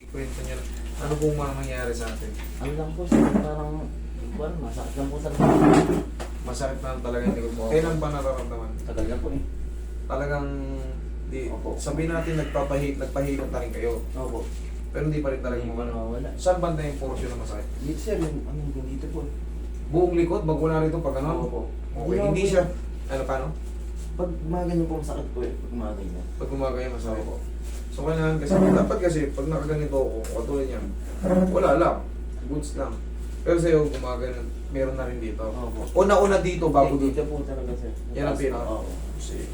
Kwento niya. Ano pong mga nangyari sa atin? Ano lang po sir, parang, well, masakit lang po sa Masakit na talaga yung likod mo. Kailan ba nararamdaman? tagal na po eh. Talagang, di, Opo. sabihin natin nagpahilot na rin kayo. Opo. Pero hindi pa rin talaga Hindi mo pa nawawala. Saan banda yung portion na masakit? Dito sir, yung ano yung dito po. Buong likod, magmula rito pag ano? Opo. Okay, hindi siya. Ano, paano? Pag maganyan po masakit po eh, pag maganyan. Pag gumagaya masakit. Opo. So kailangan kasi, dapat kasi pag nakaganito ako, katulad niyan, wala lang. Goods lang. Pero sa'yo, gumagana, meron na rin dito. Opo. Una-una dito, bago Dito dito. po talaga sir. Yan ang pina. Oo. Sige.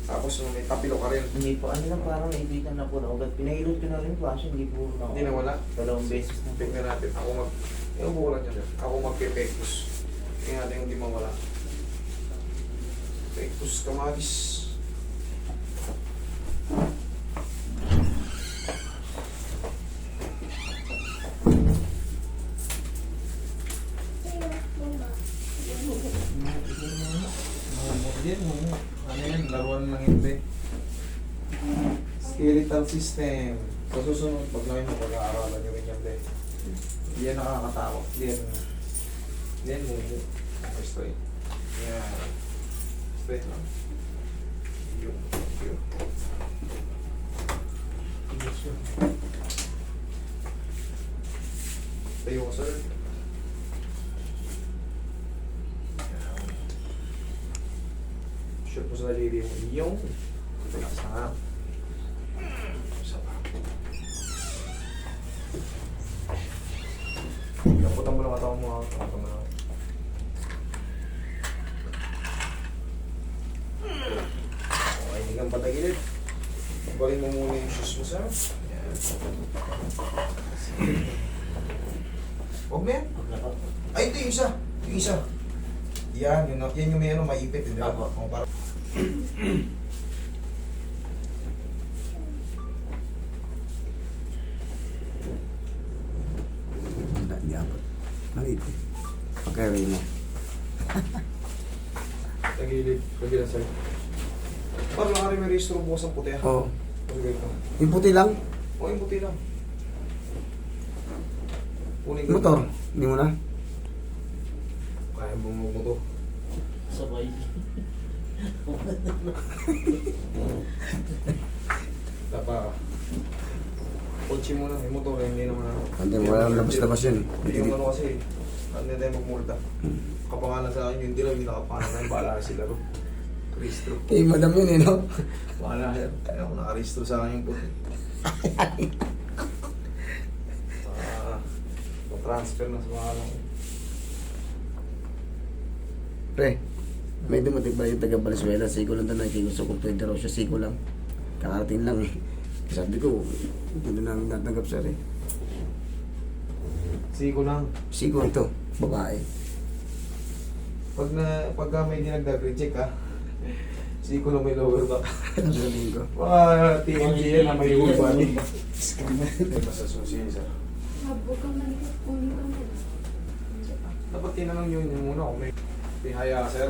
Tapos may tapilo ka rin. Hindi po, ano lang parang naibigan na po na ugat. Pinahilot ko na rin po, actually hindi po na. Hindi na wala. Dalawang beses na po. Tignan natin. Yung bukulan niya. Ako magpe-pectus. Tingnan natin yung di mawala. Pectus kamatis. Ano yan? Laruan lang hindi. Skeletal system. Sa susunod, pag lang yung pag-aaralan nyo rin yan, de. Hindi yan nakakatakot. Hindi yan mumu. Okay, straight. Yan. Straight lang. Yung. Tayo ko, sir. Sure po sa daliri mo. Yung. Relax na nga. Isa pa. Naputan mo lang katawan mo. Katawan mo lang. Okay, hindi kang patagilid. Balik mo muna yung shoes mo, sir. Yan. Huwag na yan. Ay, ito yung isa. Yung isa. Yan yung may ano, maipit. Hindi ba? Apo. O, para... Hindi abot. Maliit eh. Pagkari mo. Tagilid. Kabila sa'yo. Parang lang rin may registro bukas ang puti. Oo. Pag ganito. Yung puti lang. O, yung puti lang. Kunin ko. Motor. Hindi mo na. Kaya bumug mo to. Sabay. Tapa ka. Kotse mo na. Yung motor, hindi naman ako. Hindi mo walang labas-labas yun. Hindi yung ano kasi. Ano na tayo magmulta. Kapangalan sa akin yung dilaw, yung nakapangalan na yung bahala sila ro. Registro. Eh, madam yun eh, no? Bahala yan. Kaya ako nakaristro sa akin yung puti. Transfer na sa mga ano. Pre, may dumating ba yung taga Valenzuela? Siko lang na gusto kong 20 raw siya. Siko lang. Kakarating lang eh. Sabi ko, hindi na namin natanggap sir eh. Siko lang. Siko ito, babae. Pagka may dinagdag-reject ha, siko lang may lower back. Sabihin ko. Mga TMG yan na may whole body. Hindi ba sa susi isa? Dapat tinanong nyo yun muna kung may tihaya ka, sir.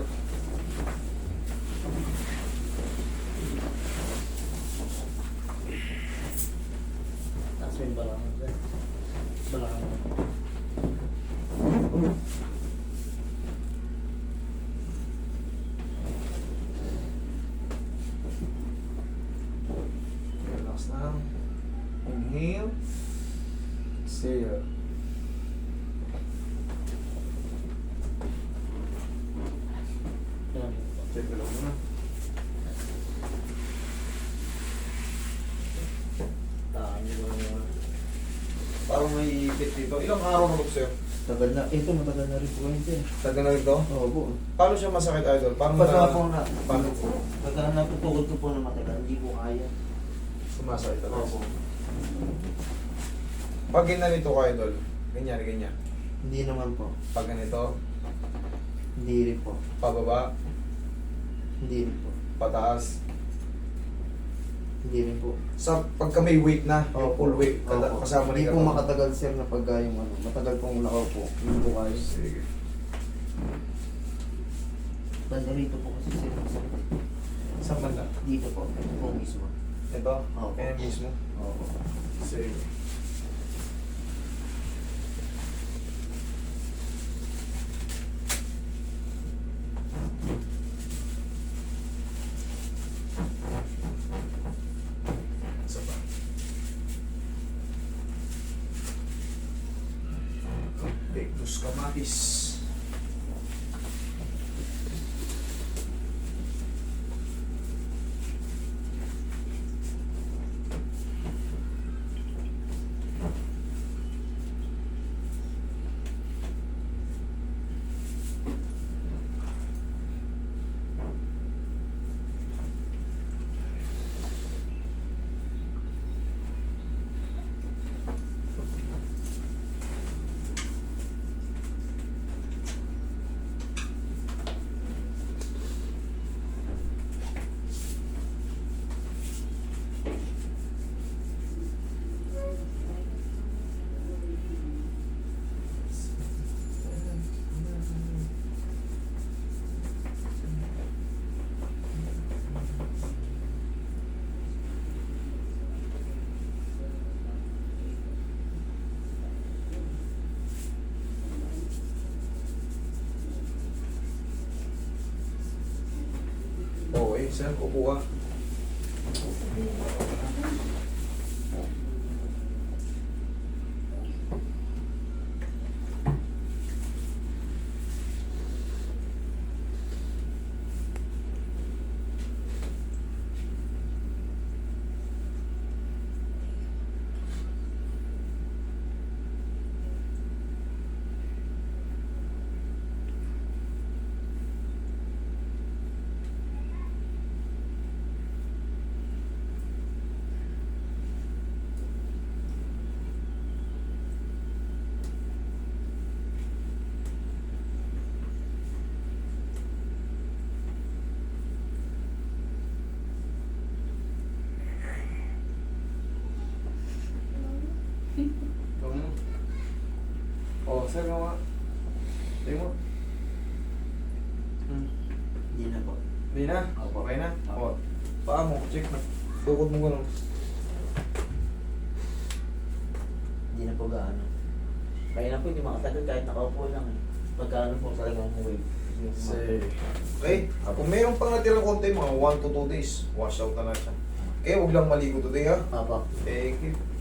Tapos may balangan sir. Balangan. Relax na. Inhale. Exhale. Yan. Check ko lang muna. Dami mo. Parang may ipit dito. Ilang araw na sir? Tagal na. Ito matagal na rin po yun sir. Taga na rin to? Oo po. Paano siya masakit, idol? Parang Pagka po na. Paano po? Pagka naputukod ko po na matagal, hindi po kaya. Sumasakit talaga. Opo. Pag ganito ka, idol, ganyan. Hindi naman po. Pag ganito, Hindi rin po. pababa, Hindi rin po. pataas. Hindi rin po. Sa pagka may weight na, yung full weight, Opo. kasama Hindi ni po makatagal sir na pagka yung ano. Matagal pong nakaupo. Hindi po kaya. Sige. Banda rito po kasi sir. Saan banda? Dito po. Ito po mismo. Ito? Opo. Kaya mismo. Oo. Sige. Isa pa. Pectus Kamatis. Okay, sir, upo ka. Oh, sir, nga. Tingin mo. Hindi na po. Hindi na? Opo. Okay na? Opo. O, paa mo, check mo. Tukod mo gano'n. Hindi na po gaano. Kaya na po hindi makatagal kahit nakaupo lang eh. Pagkaano po talagang wave. Yung Sige. Okay? Kung mayroon pang natirang konti, mga 1 to 2 days, wash out na lang siya. Okay, huwag lang maligo today ha. Papa. Thank you.